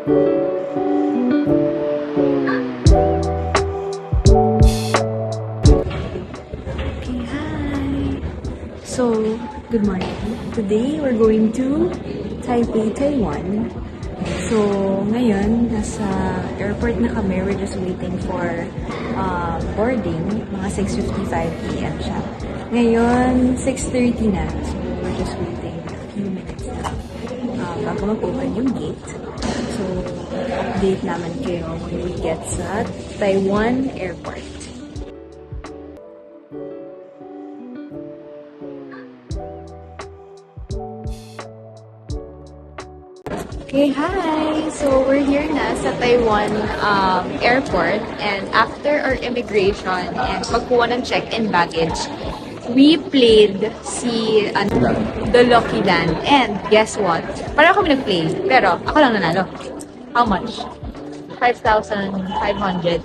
Okay, hi! So, good morning. Today, we're going to Taipei, Taiwan. So, ngayon, nasa airport na kami. We're just waiting for boarding. Mga 6:55 p.m. siya. Ngayon, 6:30 na. So, we're just waiting a few minutes na bago mag-open yung gate. So, update naman kayo when we get sa Taiwan Airport. Okay, hi! So, we're here na sa Taiwan airport, and after our immigration and pagkuha ng check-in baggage, we played The Lucky Land. And guess what? Parang kami nag-play, pero ako lang nanalo. How much? 5,500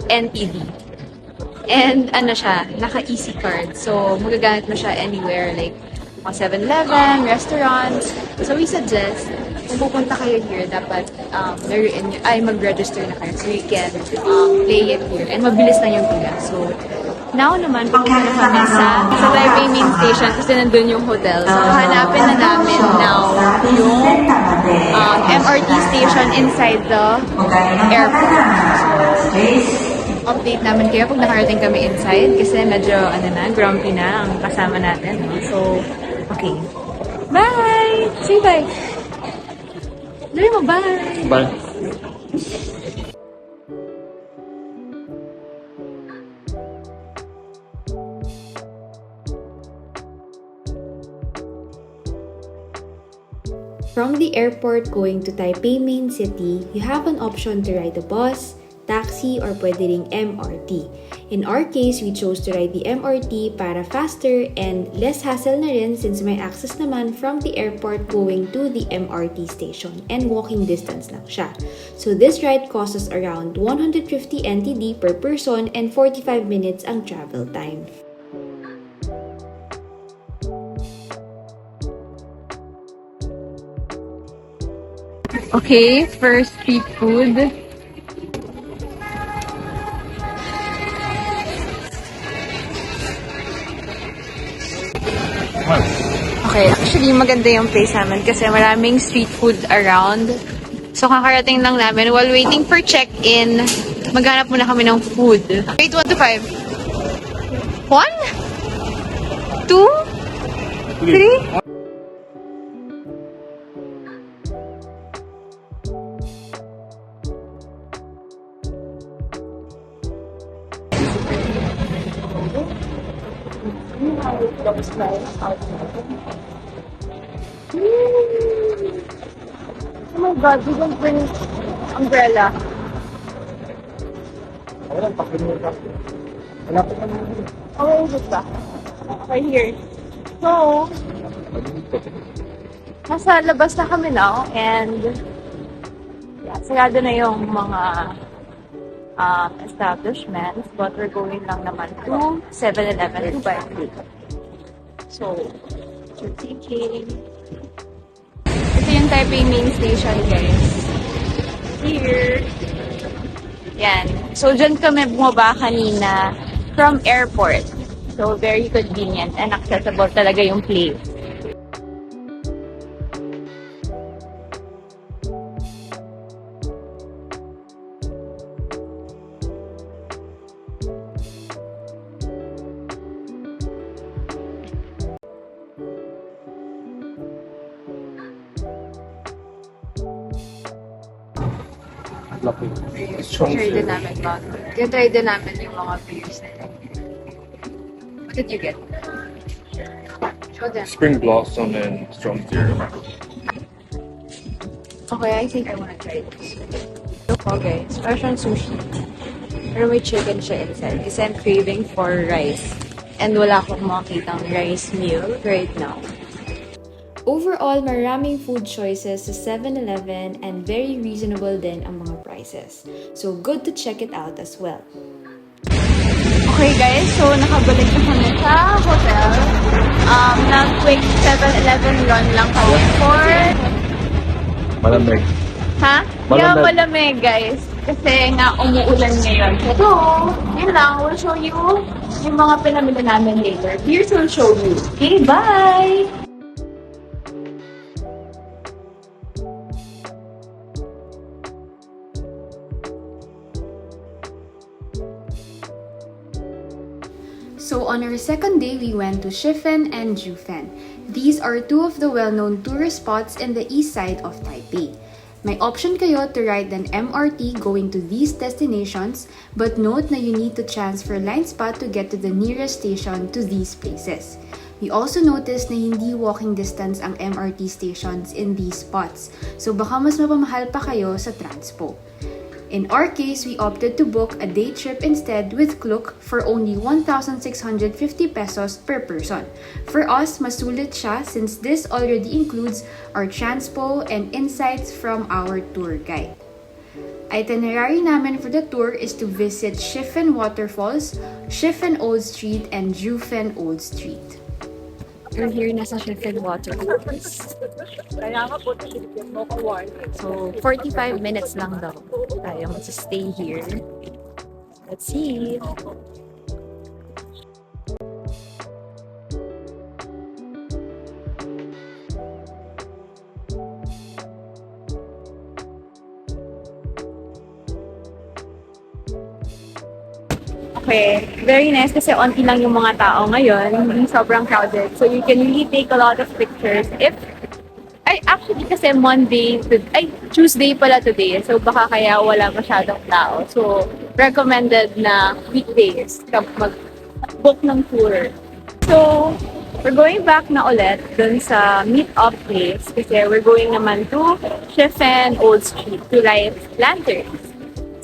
NTD. And ano siya, naka-easy card. So, magagamit mo siya anywhere, like mga 7-Eleven, restaurants. So, we suggest, kung pupunta kayo here, dapat mag-register na kayo so you can play it here. And mabilis lang yung pila. So, now naman, pupunta na kami sa Taipei main station kasi nandun yung hotel. So, hanapin na namin now yung MRT station inside the airport. So, update namin kayo pag nakarating kami inside kasi medyo, grumpy na ang kasama natin. So, okay. Bye! Say bye! Dali mo, bye! Bye. From the airport going to Taipei main city, you have an option to ride a bus, taxi, or pwede ring MRT. In our case, we chose to ride the MRT para faster and less hassle na rin since may access naman from the airport going to the MRT station and walking distance lang siya. So this ride costs us around 150 NTD per person and 45 minutes ang travel time. Okay, first street food. Okay, actually maganda yung place namin kasi maraming street food around. So kakarating lang namin while waiting for check-in. Maghanap muna kami ng food. Wait, 1 to 5. 1? 2? 3? Oh my god, we don't bring umbrella. Wala pa naman. Oh, where is it ba? Right here. So, nasa labas na kami now and yeah, sarado na yung mga establishments but we're going lang naman to 7-Eleven to buy food. So, we're taking... Ito yung Taipei main station, guys. Here. Yan. So, dyan kami bumaba kanina from airport. So, very convenient and accessible talaga yung place. Try din namin ba? Try din namin yung mga beers nila. What did you get? Show them. Spring Blossom and Strong Zero. Okay, I think I wanna try this. Okay, special sushi. Pero may chicken siya inside. Kasi I'm craving for rice. And wala akong makitang rice meal right now. Overall, maraming food choices sa 7-Eleven and very reasonable din ang mga prices. So good to check it out as well. Okay guys, so nakabalik na kami sa hotel. Nag-quick 7-Eleven run lang kami for... Malamig. Ha? Yeah, Malamig. malamig guys. Kasi nga umuulan ngayon. So, yun lang. We'll show you yung mga pinamili namin later. Here's will show you. Okay, bye! So on our second day, we went to Shifen and Jufen. These are two of the well-known tourist spots in the east side of Taipei. May option kayo to ride an MRT going to these destinations, but note na you need to transfer line spot to get to the nearest station to these places. We also noticed na hindi walking distance ang MRT stations in these spots, so baka mas mapamahal pa kayo sa transpo. In our case, we opted to book a day trip instead with Klook for only 1,650 pesos per person. For us, masulit siya since this already includes our transpo and insights from our tour guide. Itinerary namin for the tour is to visit Shifen Waterfalls, Shifen Old Street, and Jufen Old Street. We're here na sa Shifen Waterfalls. So, 45 minutes lang daw tayo mag-stay here. Let's see. Okay, very nice kasi onti lang yung mga tao ngayon, hindi sobrang crowded. So you can really take a lot of pictures. Actually kasi Tuesday pala today. So baka kaya wala masyadong tao. So recommended na weekdays kapag mag-book ng tour. So we're going back na ulit dun sa meet-up place kasi we're going naman to Shifen Old Street to light lanterns.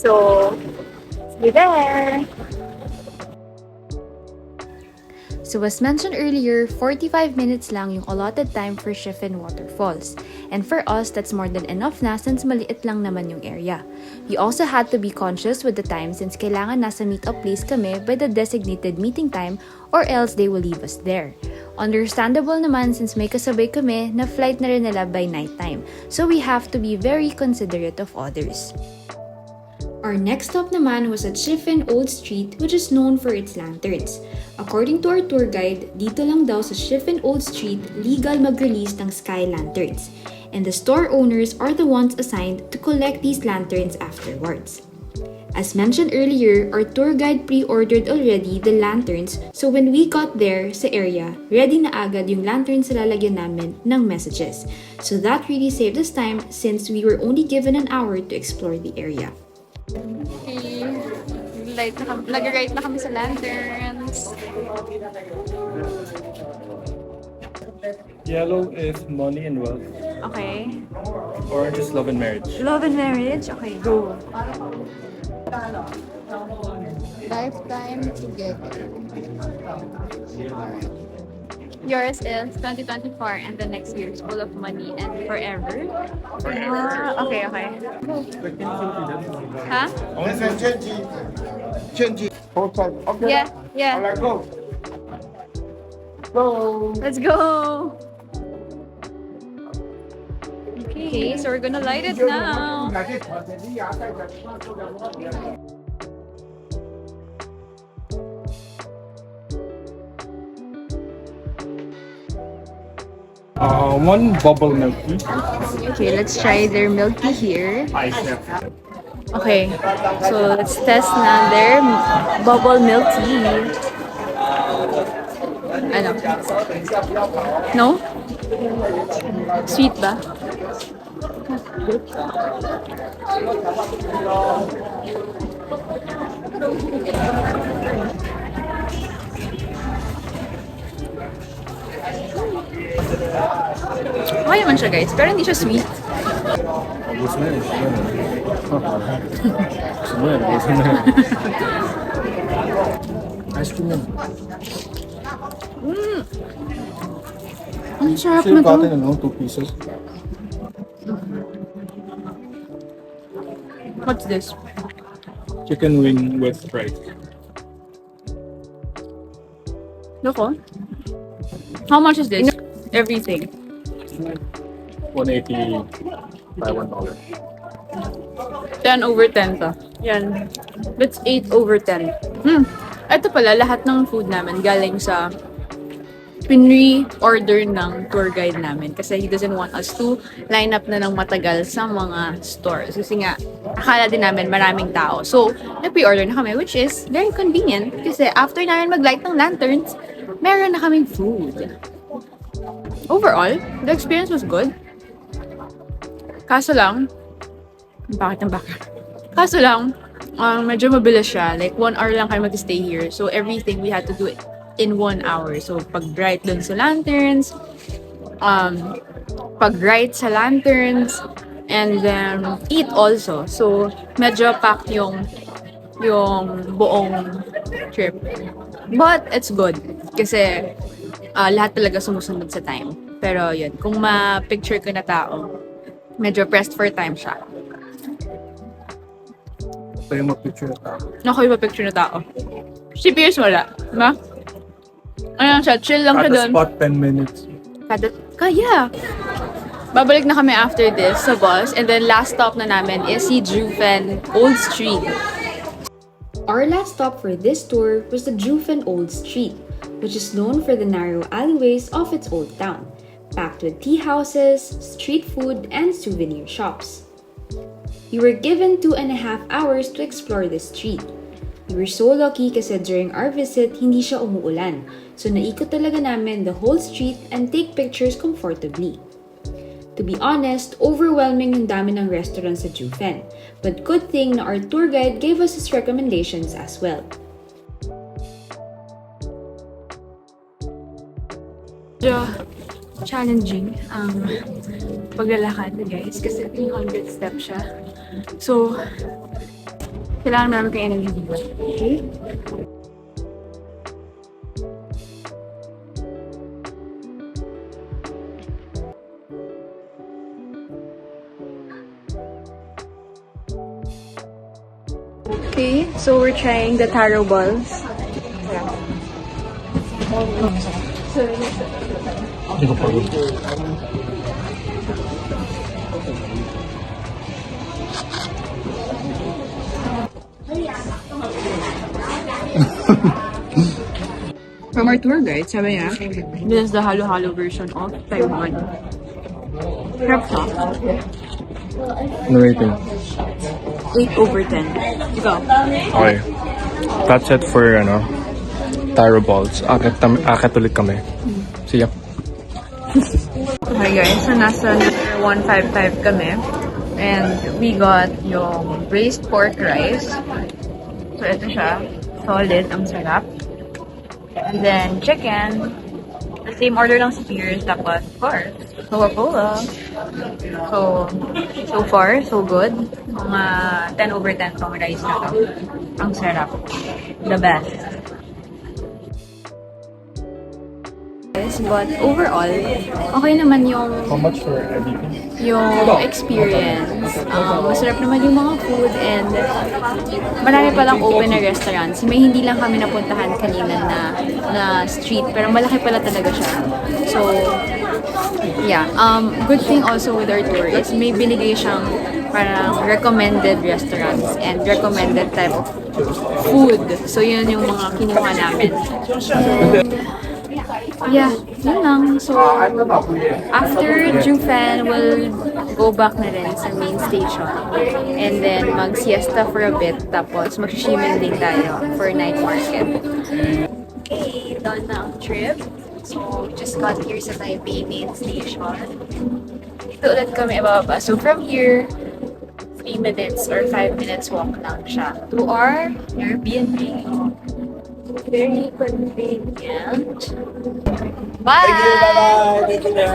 So see you there! So as mentioned earlier, 45 minutes lang yung allotted time for Shifen Waterfalls. And for us, that's more than enough na since maliit lang naman yung area. We also had to be conscious with the time since kailangan nasa meet-up place kami by the designated meeting time or else they will leave us there. Understandable naman since may kasabay kami na flight na rin nila by nighttime. So we have to be very considerate of others. Our next stop naman was at Shifen Old Street, which is known for its lanterns. According to our tour guide, dito lang daw sa Shifen Old Street legal mag-release ng sky lanterns. And the store owners are the ones assigned to collect these lanterns afterwards. As mentioned earlier, our tour guide pre-ordered already the lanterns, so when we got there sa area, ready na agad yung lanterns na lalagyan namin ng messages. So that really saved us time since we were only given an hour to explore the area. Okay. Nag-ride na kami sa lanterns. Yellow is money and wealth. Okay. Orange is love and marriage. Love and marriage? Okay, go. Lifetime together. Yours is 2024 and the next year is full of money and forever. Okay. Huh? Yeah. Alright, go. Let's go. Okay, so we're gonna light it now. One bubble milk tea. Okay, let's try their milk tea here. Ice. Okay, so let's test na their bubble milk tea. Ano? No? Sweet ba? Okay naman siya guys, pero hindi siya sweet. Ice cream yan. Ang sarap So na you to. got it, 2 pieces. What's this? Chicken wing with rice. Loko. How much is this? Everything. 180 by $1. 10 over 10 to. Yan. That's 8 over 10. Ito pala, lahat ng food namin galing sa pinre-order ng tour guide namin kasi he doesn't want us to line up na ng matagal sa mga stores. Kasi nga, akala din namin maraming tao. So, nag-pre-order na kami, which is very convenient kasi after namin mag-light ng lanterns, meron na kaming food. Overall, the experience was good. Kaso lang, bakit ang baka? Kaso lang, medyo mabilis siya. Like, 1 hour lang kami mag-stay here. So, everything we had to do it in 1 hour. So, pag-bright dun sa lanterns, pag-bright sa lanterns, and then eat also. So, medyo packed yung buong trip. But, it's good. Kasi, lahat talaga sumusunod sa time. Pero, yun. Kung ma-picture ko na tao, medyo pressed for time siya. Tayo mag-picture na tao. Ako yung pa-picture na tao. Si Pierce wala. Diba? Ayan siya, chill lang siya Kada doon. spot 10 minutes. Kaya. Babalik na kami after this sa bus. And then last stop na namin is si Juven Old Street. Our last stop for this tour was the Juven Old Street, which is known for the narrow alleyways of its old town, packed with tea houses, street food, and souvenir shops. We were given 2.5 hours to explore the street. We were so lucky kasi during our visit, hindi siya umuulan. So naikot talaga namin the whole street and take pictures comfortably. To be honest, overwhelming yung dami ng restaurants sa Juven. But good thing na our tour guide gave us his recommendations as well. Medyo challenging ang paglalakad, guys, kasi 300 steps siya. So, kailangan namin kong energy. Okay? Okay, so we're trying the taro balls. From our tour guide, sabi niya, this is the halo-halo version of Taiwan. Crab sauce, Ano rating? 8 over 10. Ikaw? Okay. That's it for, taro balls. Akit ulit kami. See ya. Hi guys, so nasa number 155 kami. And we got yung braised pork rice. So ito siya, solid, ang sarap. And then chicken, the same order lang si Pierce, tapos of course, Coca-Cola. So far, so good. Mga 10 over 10 tong rice na to. Ang sarap. The best. But overall, okay naman yung How much for everything? experience. Masarap naman yung mga food and marami palang open na restaurants. May hindi lang kami napuntahan kanina na street pero malaki pala talaga siya. So, yeah. Good thing also with our tour is may binigay siyang parang recommended restaurants and recommended type of food. So, yun yung mga kinuha namin. So, yeah, yun lang. So, after Juven, we'll go back na rin sa main station. And then, mag-siesta for a bit. Tapos, mag-shimming din tayo for night market. Okay, done na ang trip. So, just got here sa Taipei main station. Dito ulit kami ibababa. So, from here, 3 minutes or 5 minutes walk lang siya to our Airbnb. Very convenient. Bye! Thank you.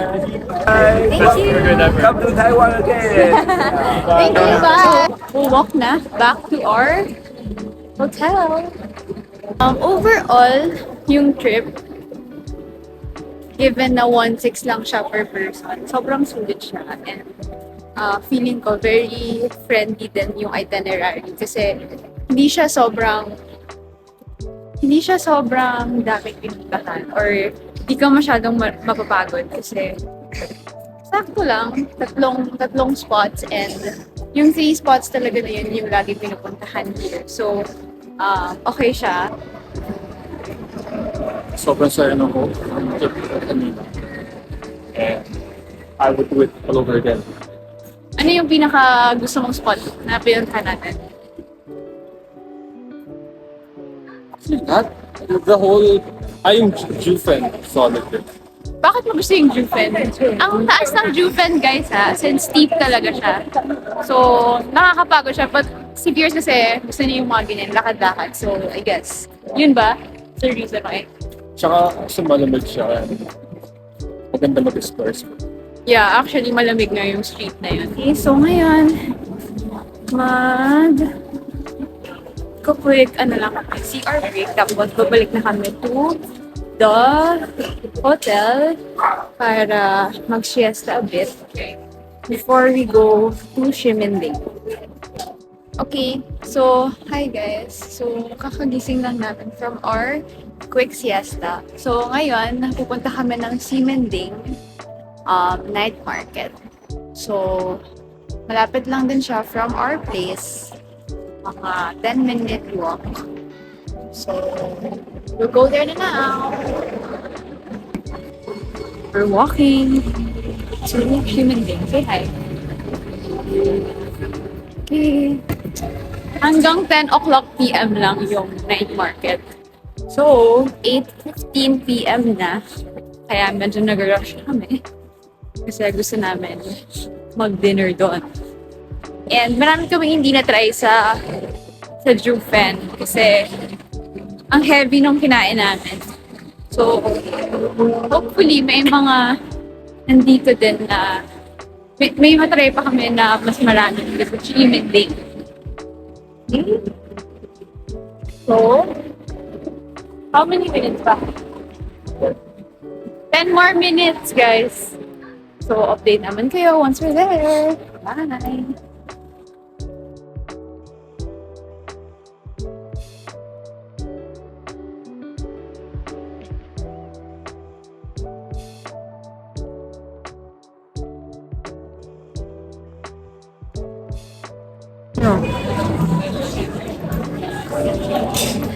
Thank you! Come to Taiwan again. Thank you! Bye! We'll walk na back to our hotel. Overall, yung trip, given na 1.6 lang siya per person, sobrang sulit siya. And feeling ko very friendly din yung itinerary kasi hindi siya sobrang daming pinuntahan or di ka masyadong mapapagod kasi sakto lang, tatlong spots and yung 3 spots talaga na yun yung lagi pinupuntahan here. So, okay siya. Sobrang saya ng ko. Ang trip ko kanina. And I would do it all over again. Ano yung pinaka gusto mong spot na pinuntahan natin? That, the whole, yung Jufen, solid din. Bakit mo gusto yung Jufen? Ang taas ng Jufen, guys, since steep talaga siya. So, nakakapagod siya. But si Pierce kasi gusto niya yung mga ganyan, lakad-lakad. So, I guess, yun ba? That's the reason why. Tsaka kasi malamig siya. Maganda mag-explore. Yeah, actually, malamig na yung street na yun. Okay, so ngayon, quick, lang kami, CR break. Tapos, babalik na kami to the hotel para mag-siesta a bit before we go to Ximending. Okay, so, hi guys. So, kakagising lang natin from our quick siesta. So, ngayon, pupunta kami ng Ximending night market. So, malapit lang din siya from our place. Mga 10-minute walk. So, we'll go there na now. We're walking to Ximending. Say hi. Okay. Hanggang 10 o'clock p.m. lang yung night market. So, 8:15 p.m. na. Kaya medyo nag-rush kami. Kasi gusto namin mag-dinner doon. And marami kami hindi na-try sa Jufen. Kasi ang heavy nung kinain namin. So, hopefully may mga nandito din na may matry pa kami na mas marami dito sa Ximending. Okay. So, how many minutes pa? 10 more minutes, guys. So, update naman kayo once we're there. Bye!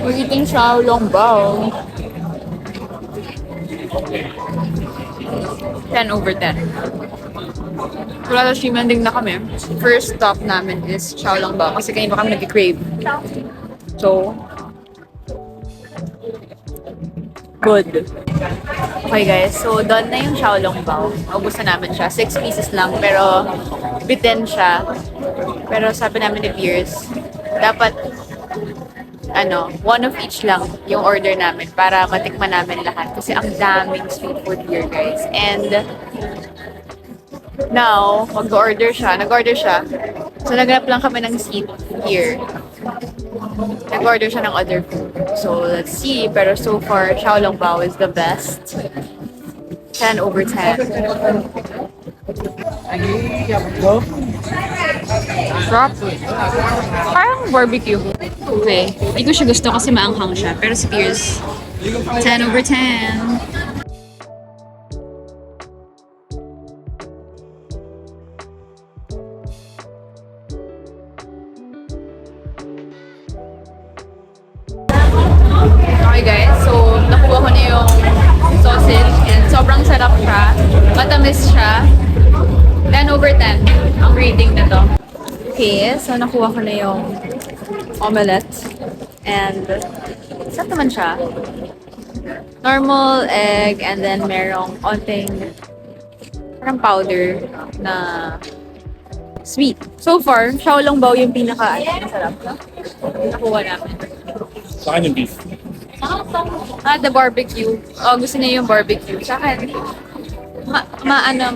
We're eating xiaolongbao. 10 over 10. Wala na Ximending na kami. First stop namin is xiaolongbao kasi kanina kami nag-crave. So, good. Okay guys, so done na yung xiaolongbao. Ubus na namin siya. 6 pieces lang pero bitten siya. Pero sabi namin ni Pierce, dapat one of each lang yung order namin para matikman namin lahat. Kasi ang daming street food here, guys. And now, nag-order siya. So, naghanap lang kami ng seat here. Nag-order siya ng other food. So, let's see. Pero so far, xiaolongbao is the best. 10 over 10. Sarap. Parang barbecue. Okay. Hindi ko siya gusto kasi maanghang siya. Pero si Pierce, 10 over 10. Okay guys, so nakuha ko na yung sausage and sobrang sarap siya. Matamis siya. 10 over 10 ang rating na to. Okay, so nakuha ko na yung omelette. And, sarap naman siya. Normal egg and then merong onting parang powder na sweet. So far, xiaolongbao yung pinaka-masarap na nakuha namin. Sa akin yung beef. The barbecue. Oh, gusto niya yung barbecue. Sa akin,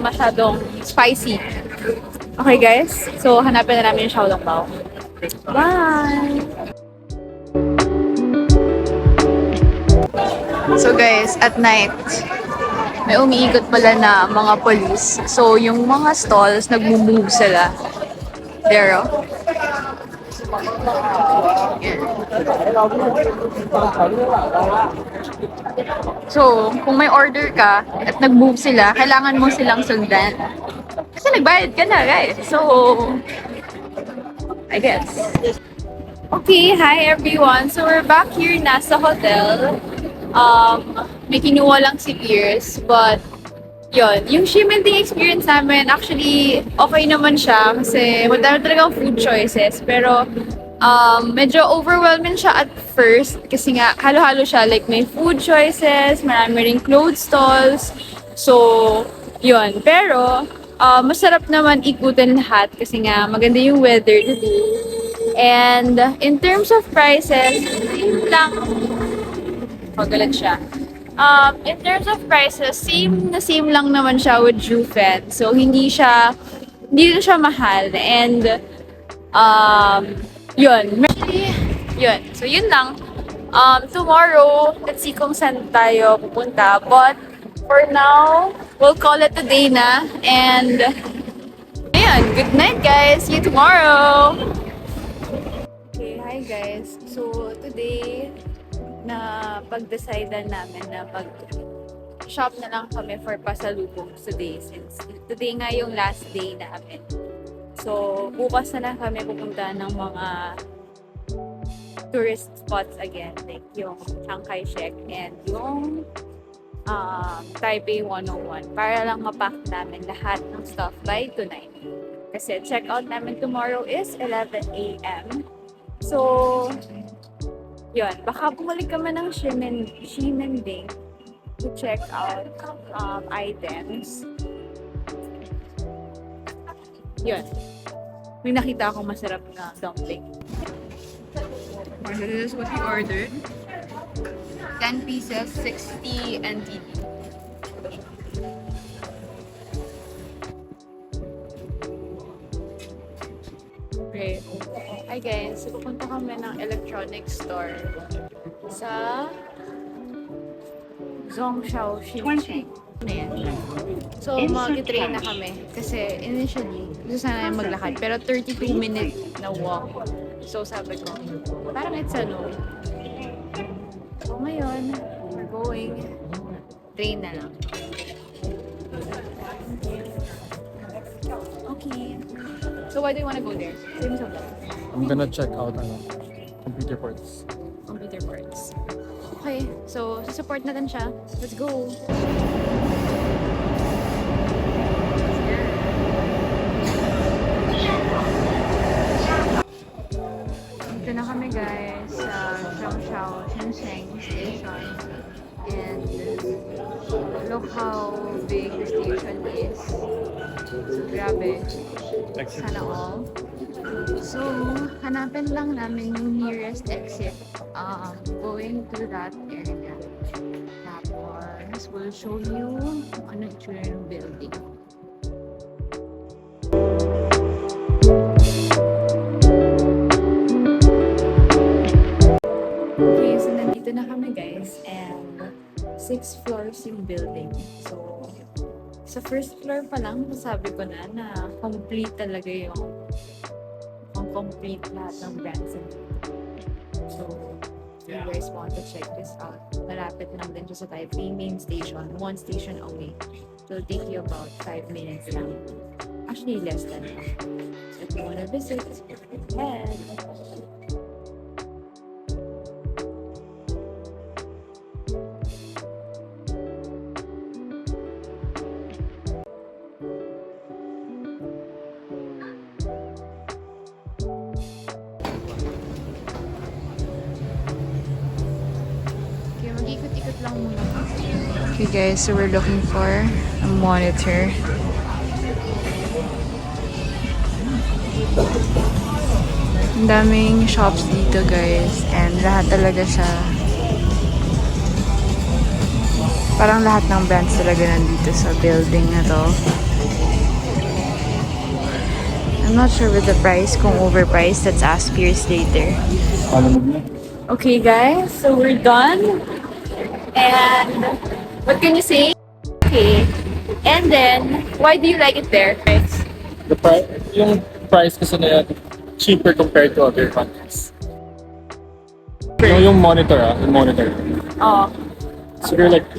masyadong spicy. Okay guys, so hanapin na namin yung xiaolongbao. Bye! So guys, at night, may umiikot pala na mga police. So yung mga stalls, nag-move sila. There, oh. So, kung may order ka at nag-move sila, kailangan mo silang sundan. Kasi nagbayad ka na, guys. So, I guess. Okay, hi everyone. So we're back here na sa hotel. May kinuha lang si Pierce, but yun, yung Shimenting experience namin, actually, okay naman siya kasi madami talagang food choices. Pero, medyo overwhelming siya at first kasi nga, halo-halo siya. Like, may food choices, marami ring clothes stalls. So, yun. Pero, masarap naman ikutin lahat kasi nga, maganda yung weather today. And, in terms of prices, same lang. Magalat siya. In terms of prices, same lang naman siya with Jufen. So, hindi din siya mahal. And, yun. Actually, yun. So, yun lang. Tomorrow, let's see kung saan tayo pupunta. But, for now, we'll call it a day na. And, ayun. Good night, guys. See you tomorrow. Okay, hi guys. So, today, na pag-decidean namin na mag-shop na lang kami for pasalubong today since today nga yung last day namin. So, bukas na lang kami pupunta ng mga tourist spots again, like yung Chiang Kai-shek and yung Taipei 101 para lang mapack namin lahat ng stuff by tonight. Kasi check-out namin tomorrow is 11 a.m. So, yun, baka bumalik kami ng Ximending to check out items. Yun. May nakita akong masarap na dumpling. This is what we ordered. 10 pieces, 60 NTD. Okay. Hi guys, pupunta kami ng electronics store sa Zhongshan Xincheng. So, mag-train na kami. Kasi initially, gusto sana namin maglakad. Pero 32-minute na walk. So, sabi ko, parang it's a no. So, ngayon, we're going. Train na lang. Okay. So, why do you wanna go there? Same sa I'm gonna check out computer parts. computer parts. Okay, so support natin siya. Let's go! Dito na kami guys sa Zhongshan Shenzhen Station. And look how big the station is. So, grabe. Sana all. So, hanapin lang namin yung nearest exit going to that area. Tapos, we'll show you kung ano itsura ng building. Okay, so nandito na kami guys and 6 floors yung building. So, sa first floor pa lang, sabi ko na complete talaga yung complete lahat ng brands. So, if you guys want to check this out, malapit lang din siya sa Taipei main station, 1 station away. So, it'll take you about 5 minutes lang. Actually, less than that. So, if you wanna visit, head. Mag-ikot-ikot lang muna. Okay guys, so we're looking for a monitor. Ang daming shops dito guys and lahat talaga siya. Parang lahat ng brands talaga nandito sa building na to. I'm not sure with the price, kung overpriced. Let's ask Pierce later. Okay guys, so we're done. And what can you say? Okay. And then, why do you like it there? Yung price kasi na yan, cheaper compared to other countries. Yung monitor yung monitor. Oh. So you're like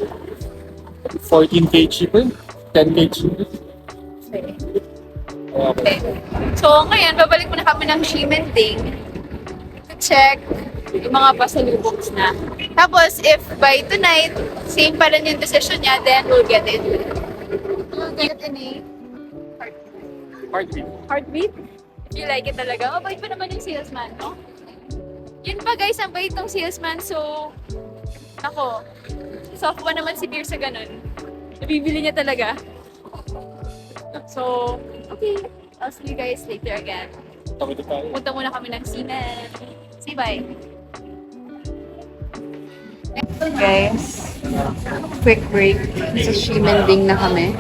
14K cheaper, 10K cheaper. Okay. So, ngayon, babalik muna kami ng Ximending to check yung mga pasalubongs na. Tapos, if by tonight, same pa rin yung decision niya, then we'll get it. We'll get any heartbeat? If you like it talaga. Mabait pa naman yung salesman, no? Yun pa guys, ang bait ng salesman. So, ako, soft pa naman si Pierce sa ganun. Nabibili niya talaga. So, okay. I'll see you guys later again. Punta muna kami ng Siemens. Say bye. Guys, quick break. Sa Ximending na kami.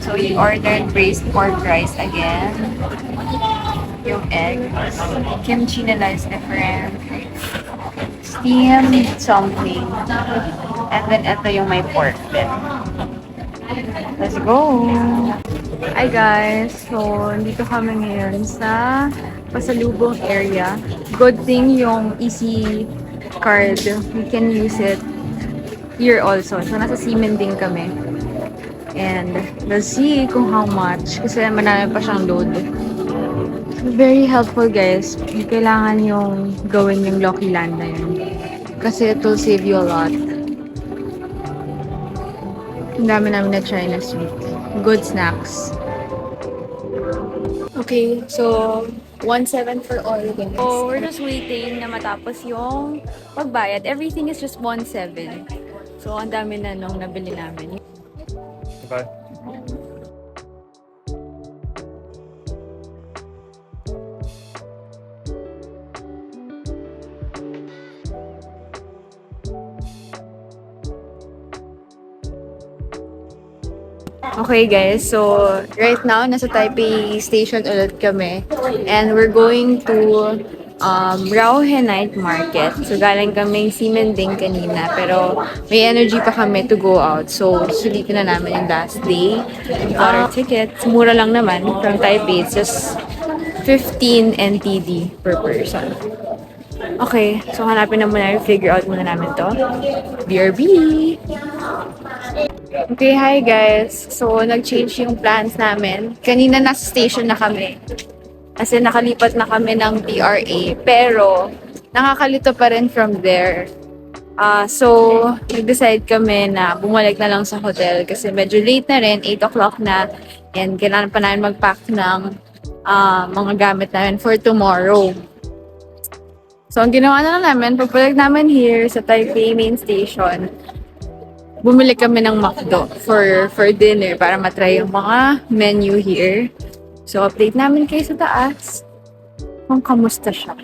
So, we ordered braised pork rice again. Yung eggs. Kimchi nila is different. Steamed something. And then, ito yung may pork din. Let's go! Hi guys! So, dito kami ngayon sa pasalubong area. Good thing yung easy card. We can use it here also. So, nasa Ximending kami. And, we'll see kung how much. Kasi marami pa siyang load. So, very helpful guys. Kailangan yung gawin yung Lucky Land na yun. Kasi it will save you a lot. Ang dami namin na-try na sweet. Good snacks. Okay, so 1.7 for all guys. So we're just waiting na matapos yung pagbayad. Everything is just 1.7. So ang dami na nung nabili namin. Bye. Okay guys, so right now nasa Taipei Station ulit kami and we're going to Rauhe Night Market. So galing kaming Ximending kanina pero may energy pa kami to go out. So sulitin na namin yung last day. Our tickets, mura lang naman from Taipei. It's just 15 NTD per person. Okay, so hanapin na muna, figure out muna namin to. BRB! Okay, hi guys. So, nag-change yung plans namin. Kanina nasa station na kami. Kasi nakalipat na kami ng PRA. Pero, nakakalito pa rin from there. So, nag-decide kami na bumalik na lang sa hotel. Kasi medyo late na rin, 8 o'clock na. And kailangan pa namin mag-pack ng mga gamit namin for tomorrow. So, ang ginawa na lang namin, pagbalik namin here sa Taipei Main Station, bumili kami ng McDo for dinner para matry yung mga menu here. So, update namin kayo sa taas kung kamusta siya.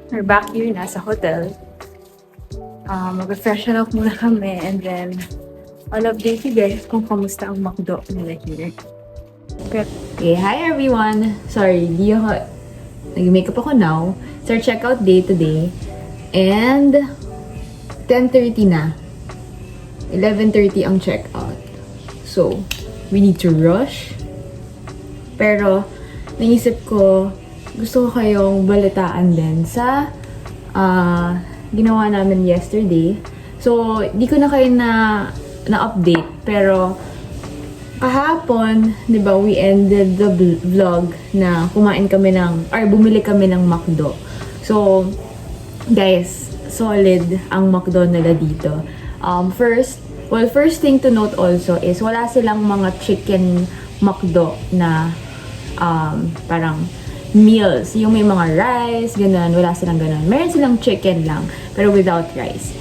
We're back here na sa hotel. Mag-freshen up muna kami and then I'll update you guys kung kamusta ang McDo nila here. Okay, hi everyone! Sorry, di ako nag-makeup ako now. It's our checkout day today. And 10:30 na. 11:30 ang checkout. So, we need to rush. Pero, naisip ko, gusto ko kayong balitaan din sa ginawa namin yesterday. So, di ko na kayo na-update. Pero, kahapon, di ba, we ended the vlog na kumain kami bumili kami ng McDo. So, guys, solid ang McDo nila dito. First thing to note also is wala silang mga chicken McDo na parang meals. Yung may mga rice, ganun. Wala silang ganun. Meron silang chicken lang, pero without rice.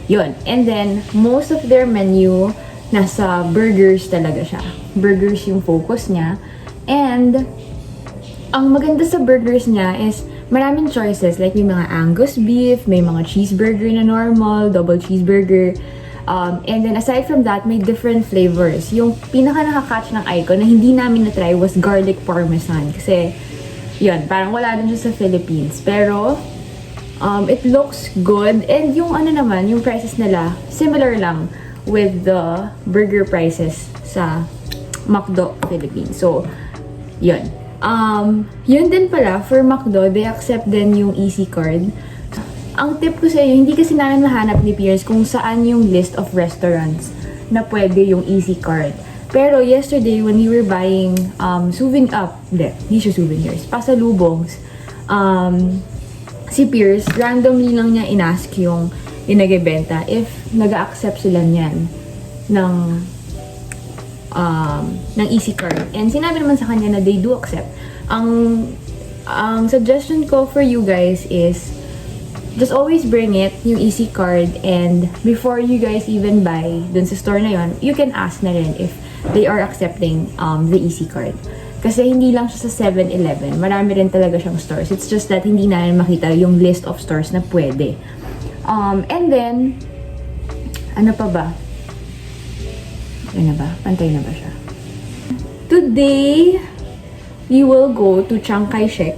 Yun. And then, most of their menu, nasa burgers talaga siya. Burgers yung focus niya. And, ang maganda sa burgers niya is maraming choices. Like, may mga Angus beef, may mga cheeseburger na normal, double cheeseburger. And then, aside from that, may different flavors. Yung pinaka nakakatch ng icon na hindi namin na-try was garlic parmesan. Kasi, yun, parang wala din siya sa Philippines. Pero, it looks good. And yung yung prices nila, similar lang with the burger prices sa McDo Philippines. So, yun. Yun din pala, for McDo, they accept din yung EC card. Ang tip ko sa iyo, hindi kasi namin mahanap ni Pierce kung saan yung list of restaurants na pwede yung EC card. Pero yesterday, when we were buying hindi siya souvenirs, pasalubongs, si Pierce, randomly lang niya inask yung nagbebenta if nag-accept sila niyan ng easy card. And sinabi naman sa kanya na they do accept. Ang suggestion ko for you guys is just always bring it, yung easy card, and before you guys even buy dun sa store na yon, you can ask na rin if they are accepting the easy card. Kasi hindi lang siya sa 7-Eleven. Marami rin talaga siyang stores. It's just that hindi namin makita yung list of stores na pwede. And then, ano pa ba? Ano ba? Pantay na ba siya? Today, we will go to Chiang Kai-shek.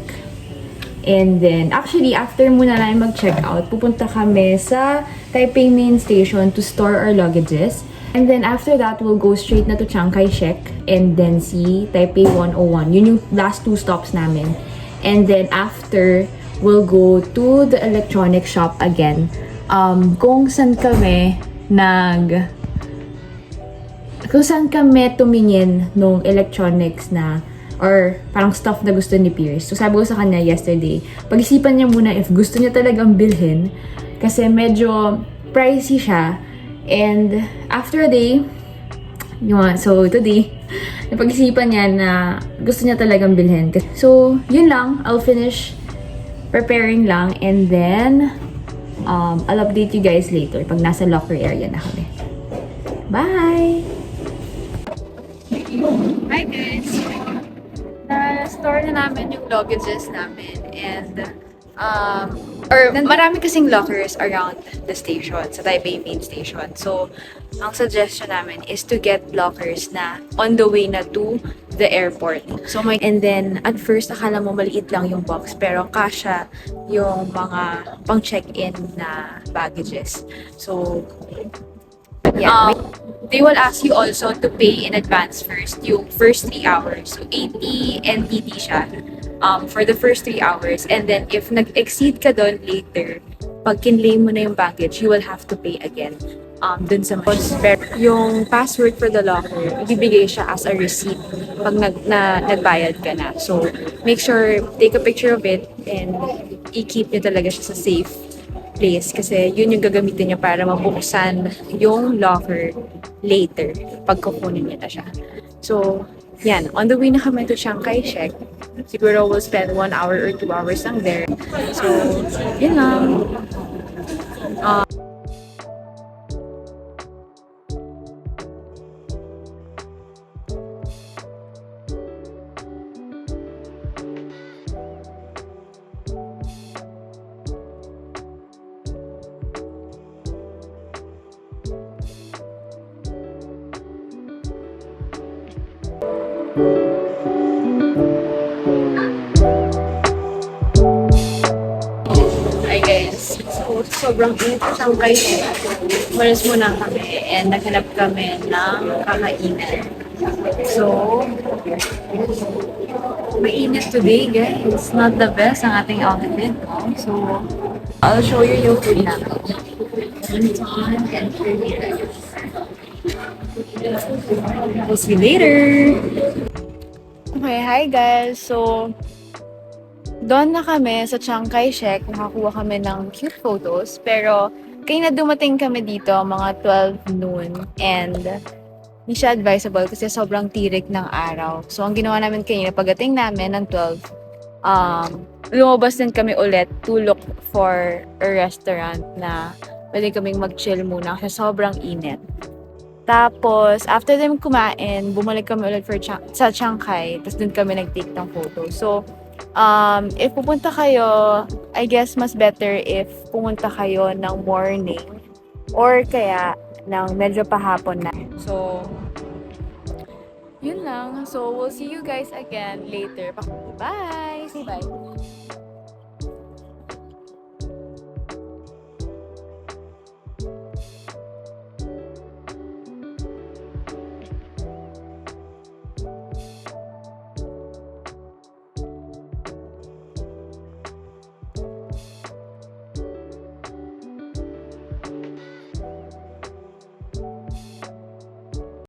And then, actually, after muna namin mag-check out, pupunta kami sa Taipei Main Station to store our luggages. And then, after that, we'll go straight na to Chiang Kai-shek and then see Taipei 101. Yun yung last 2 stops namin. And then, after, we'll go to the electronic shop again. Kung saan kami tumingin nung electronics na or parang stuff na gusto ni Pierce. So sabi ko sa kanya yesterday, pag-isipan niya muna if gusto niya talagang bilhin kasi medyo pricey siya. And after a day, so today, napag-isipan niya na gusto niya talagang bilhin. So yun lang, I'll finish preparing lang and then I'll update you guys later pag nasa locker area na kami. Bye! Hi guys! Na-store na namin yung luggages namin and marami kasing lockers around the station, sa Taipei Main Station. So, ang suggestion namin is to get lockers na on the way na to the airport. And then, at first, akala mo maliit lang yung box, pero kasha yung mga pang check-in na baggages. So, yeah. They will ask you also to pay in advance first, yung first 3 hours. So, 80 NTD siya for the first 3 hours. And then, if nag-exceed ka doon later, pag kinlay mo na yung baggage, you will have to pay again dun sa machine. Yung password for the locker, ibibigay siya as a receipt pag nagbayad ka na. So, make sure, take a picture of it and i-keep niyo talaga siya sa safe place kasi yun yung gagamitin niya para mabuksan yung locker later pag kukunin niya na siya. So, yan. On the way na kami to Chiang Kai-shek. Siguro we'll spend 1 hour or 2 hours lang there. So, yun lang. Hi guys, so sobrang init sa Chiang Kai-shek. Malis muna kami and naghanap kami ng kakainan. So, mainit today guys. Not the best ang ating outfit. So, I'll show you yung food namin. We'll see you later! Okay, hi guys! So, doon na kami sa Chiang Kai-shek, nakakuha kami ng cute photos, pero kaya na dumating kami dito, mga 12 noon, and hindi siya advisable kasi sobrang tirik ng araw. So, ang ginawa namin kanina, pagdating namin ng 12, lumabas din kami ulit to look for a restaurant na pwede kaming mag-chill muna kasi sobrang init. Tapos, after them kumain, bumalik kami ulit sa Chiang Kai, tapos dun kami nag-take ng photo. So, if pupunta kayo, I guess mas better if pumunta kayo ng morning or kaya ng medyo pahapon na. So, yun lang. So, we'll see you guys again later. Bye! Say bye!